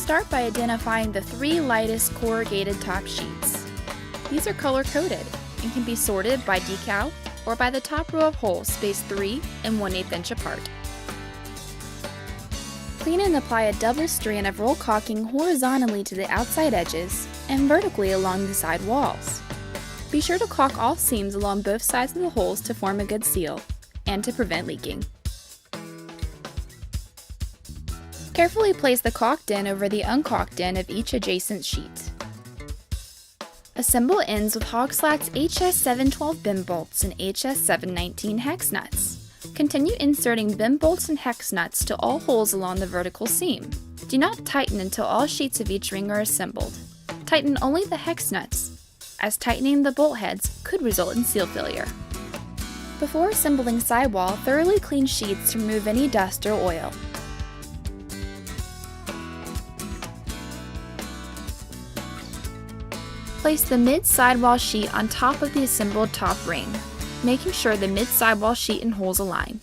Start by identifying the 3 lightest corrugated top sheets. These are color-coded and can be sorted by decal or by the top row of holes spaced 3 and 1/8 inch apart. Clean and apply a double strand of roll caulking horizontally to the outside edges and vertically along the side walls. Be sure to caulk all seams along both sides of the holes to form a good seal and to prevent leaking. Carefully place the caulked end over the uncaulked end of each adjacent sheet. Assemble ends with Hog Slat's HS712 bend bolts and HS719 hex nuts. Continue inserting bend bolts and hex nuts to all holes along the vertical seam. Do not tighten until all sheets of each ring are assembled. Tighten only the hex nuts, as tightening the bolt heads could result in seal failure. Before assembling sidewall, thoroughly clean sheets to remove any dust or oil. Place the mid-sidewall sheet on top of the assembled top ring, making sure the mid-sidewall sheet and holes align.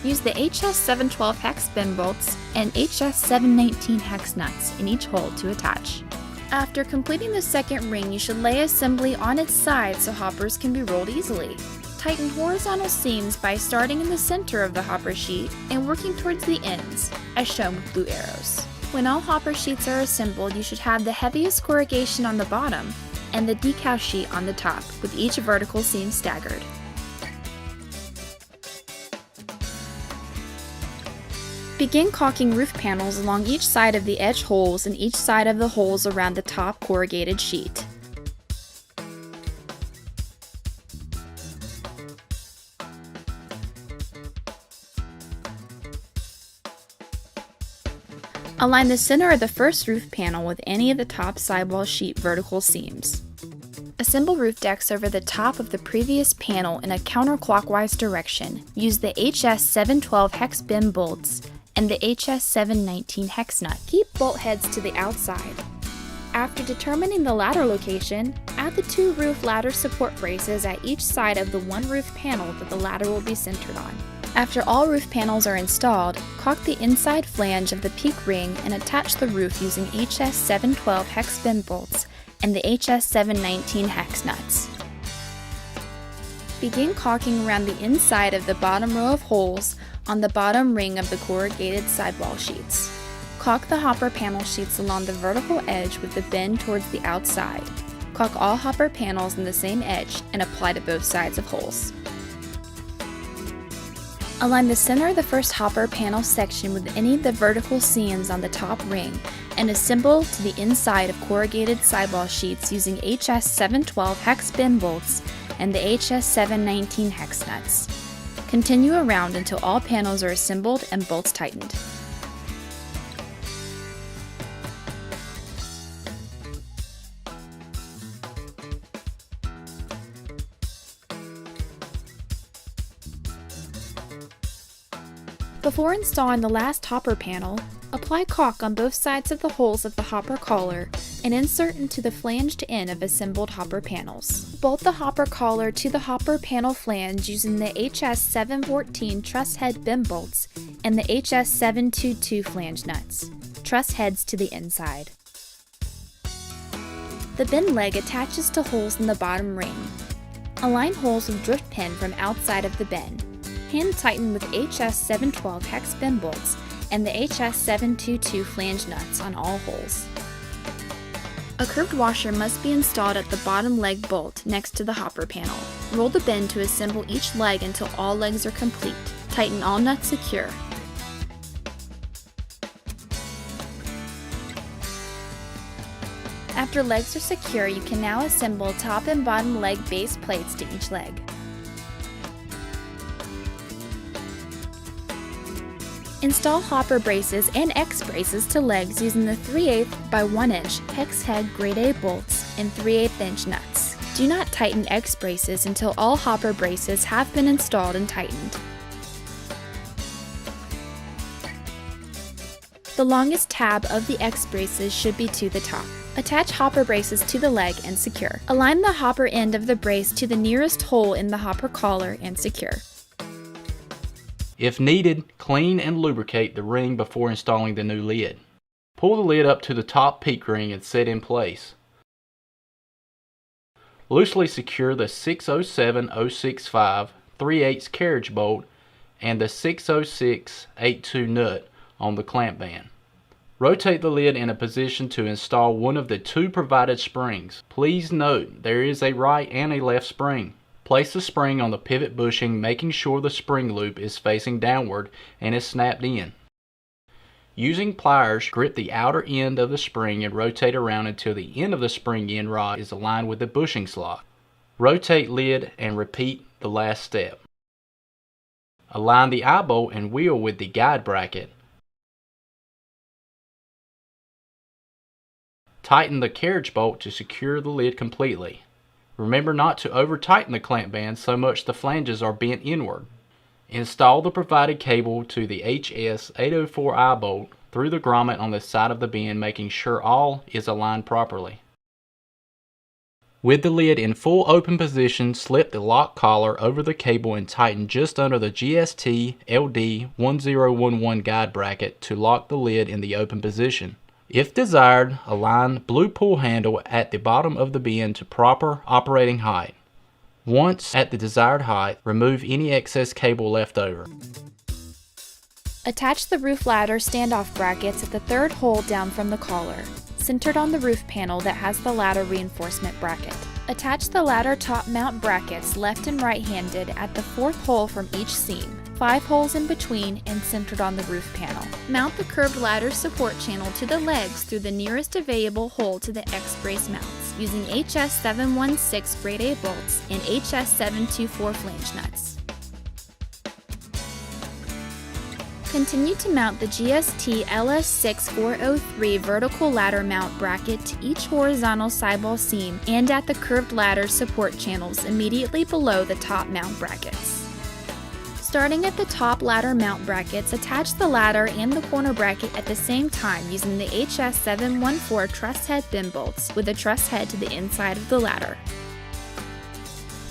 Use the HS712 hex bend bolts and HS719 hex nuts in each hole to attach. After completing the second ring, you should lay assembly on its side so hoppers can be rolled easily. Tighten horizontal seams by starting in the center of the hopper sheet and working towards the ends, as shown with blue arrows. When all hopper sheets are assembled, you should have the heaviest corrugation on the bottom and the decal sheet on the top, with each vertical seam staggered. Begin caulking roof panels along each side of the edge holes and each side of the holes around the top corrugated sheet. Align the center of the first roof panel with any of the top sidewall sheet vertical seams. Assemble roof decks over the top of the previous panel in a counterclockwise direction. Use the HS712 hex bend bolts and the HS719 hex nut. Keep bolt heads to the outside. After determining the ladder location, add the 2 roof ladder support braces at each side of the 1 roof panel that the ladder will be centered on. After all roof panels are installed, caulk the inside flange of the peak ring and attach the roof using HS712 hex bend bolts and the HS719 hex nuts. Begin caulking around the inside of the bottom row of holes on the bottom ring of the corrugated sidewall sheets. Caulk the hopper panel sheets along the vertical edge with the bend towards the outside. Caulk all hopper panels in the same edge and apply to both sides of holes. Align the center of the first hopper panel section with any of the vertical seams on the top ring and assemble to the inside of corrugated sidewall sheets using HS712 hex bend bolts and the HS719 hex nuts. Continue around until all panels are assembled and bolts tightened. Before installing the last hopper panel, apply caulk on both sides of the holes of the hopper collar and insert into the flanged end of assembled hopper panels. Bolt the hopper collar to the hopper panel flange using the HS714 truss head bend bolts and the HS722 flange nuts. Truss heads to the inside. The bend leg attaches to holes in the bottom ring. Align holes with drift pin from outside of the bend. Hand tighten with HS712 hex bend bolts and the HS722 flange nuts on all holes. A curved washer must be installed at the bottom leg bolt next to the hopper panel. Roll the bend to assemble each leg until all legs are complete. Tighten all nuts secure. After legs are secure, you can now assemble top and bottom leg base plates to each leg. Install hopper braces and X braces to legs using the 3/8 by 1 inch hex head grade A bolts and 3/8 inch nuts. Do not tighten X braces until all hopper braces have been installed and tightened. The longest tab of the X braces should be to the top. Attach hopper braces to the leg and secure. Align the hopper end of the brace to the nearest hole in the hopper collar and secure. If needed, clean and lubricate the ring before installing the new lid. Pull the lid up to the top peak ring and set in place. Loosely secure the 607-065 3/8 carriage bolt and the 606-82 nut on the clamp band. Rotate the lid in a position to install one of the two provided springs. Please note there is a right and a left spring. Place the spring on the pivot bushing, making sure the spring loop is facing downward and is snapped in. Using pliers, grip the outer end of the spring and rotate around until the end of the spring end rod is aligned with the bushing slot. Rotate lid and repeat the last step. Align the eye bolt and wheel with the guide bracket. Tighten the carriage bolt to secure the lid completely. Remember not to over-tighten the clamp band so much the flanges are bent inward. Install the provided cable to the HS804 eye bolt through the grommet on the side of the bend, making sure all is aligned properly. With the lid in full open position, slip the lock collar over the cable and tighten just under the GST LD1011 guide bracket to lock the lid in the open position. If desired, align blue pull handle at the bottom of the bend to proper operating height. Once at the desired height, remove any excess cable left over. Attach the roof ladder standoff brackets at the third hole down from the collar, centered on the roof panel that has the ladder reinforcement bracket. Attach the ladder top mount brackets left and right-handed at the fourth hole from each seam, 5 holes in between and centered on the roof panel. Mount the curved ladder support channel to the legs through the nearest available hole to the X-brace mounts, using HS716 grade A bolts and HS724 flange nuts. Continue to mount the GST LS6403 vertical ladder mount bracket to each horizontal sidewall seam and at the curved ladder support channels immediately below the top mount brackets. Starting at the top ladder mount brackets, attach the ladder and the corner bracket at the same time using the HS714 truss head bend bolts with a truss head to the inside of the ladder.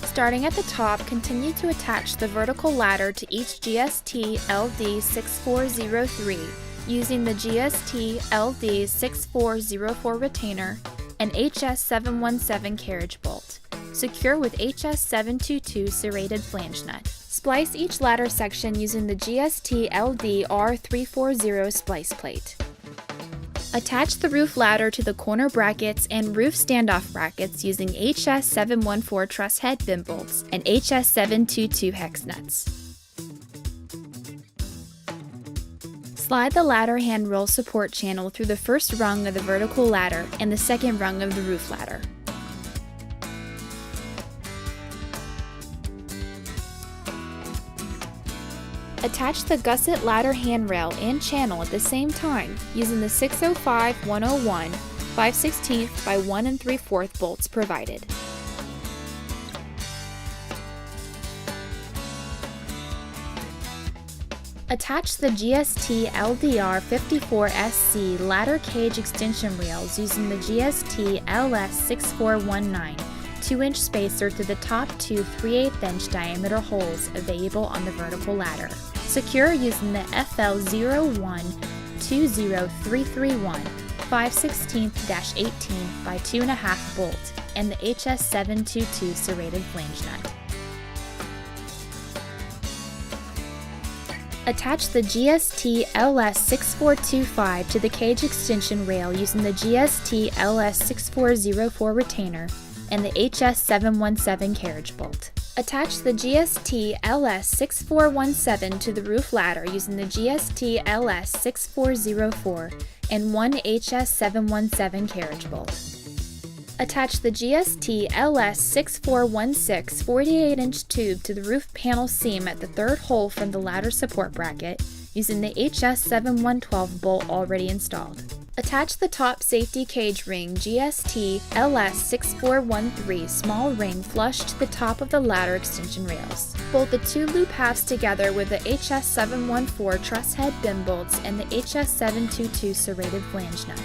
Starting at the top, continue to attach the vertical ladder to each GST LD6403 using the GST LD6404 retainer and HS717 carriage bolt. Secure with HS722 serrated flange nut. Splice each ladder section using the GST LD-R340 splice plate. Attach the roof ladder to the corner brackets and roof standoff brackets using HS714 truss head bend bolts and HS722 hex nuts. Slide the ladder handrail support channel through the first rung of the vertical ladder and the second rung of the roof ladder. Attach the gusset ladder handrail and channel at the same time using the 605-101 5/16 by 1 3/4 bolts provided. Attach the GST LDR54SC ladder cage extension rails using the GST LS6419 2-inch spacer through the top two 3/8-inch diameter holes available on the vertical ladder. Secure using the FL0120331 5/16-18 by 2.5 bolt and the HS722 serrated flange nut. Attach the GST LS6425 to the cage extension rail using the GST LS6404 retainer and the HS717 carriage bolt. Attach the GST LS6417 to the roof ladder using the GST LS6404 and 1 HS717 carriage bolt. Attach the GST LS6416 48-inch tube to the roof panel seam at the third hole from the ladder support bracket using the HS712 bolt already installed. Attach the top safety cage ring GST LS6413 small ring flush to the top of the ladder extension rails. Bolt the two loop halves together with the HS714 truss head bend bolts and the HS722 serrated flange nut.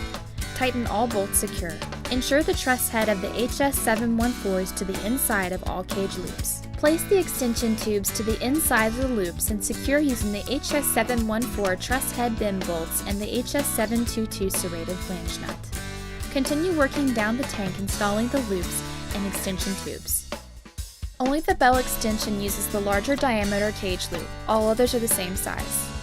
tighten all bolts secure. Ensure the truss head of the HS714 is to the inside of all cage loops. Place the extension tubes to the inside of the loops and secure using the HS714 truss head bend bolts and the HS722 serrated flange nut. Continue working down the tank installing the loops and extension tubes. Only the bell extension uses the larger diameter cage loop, all others are the same size.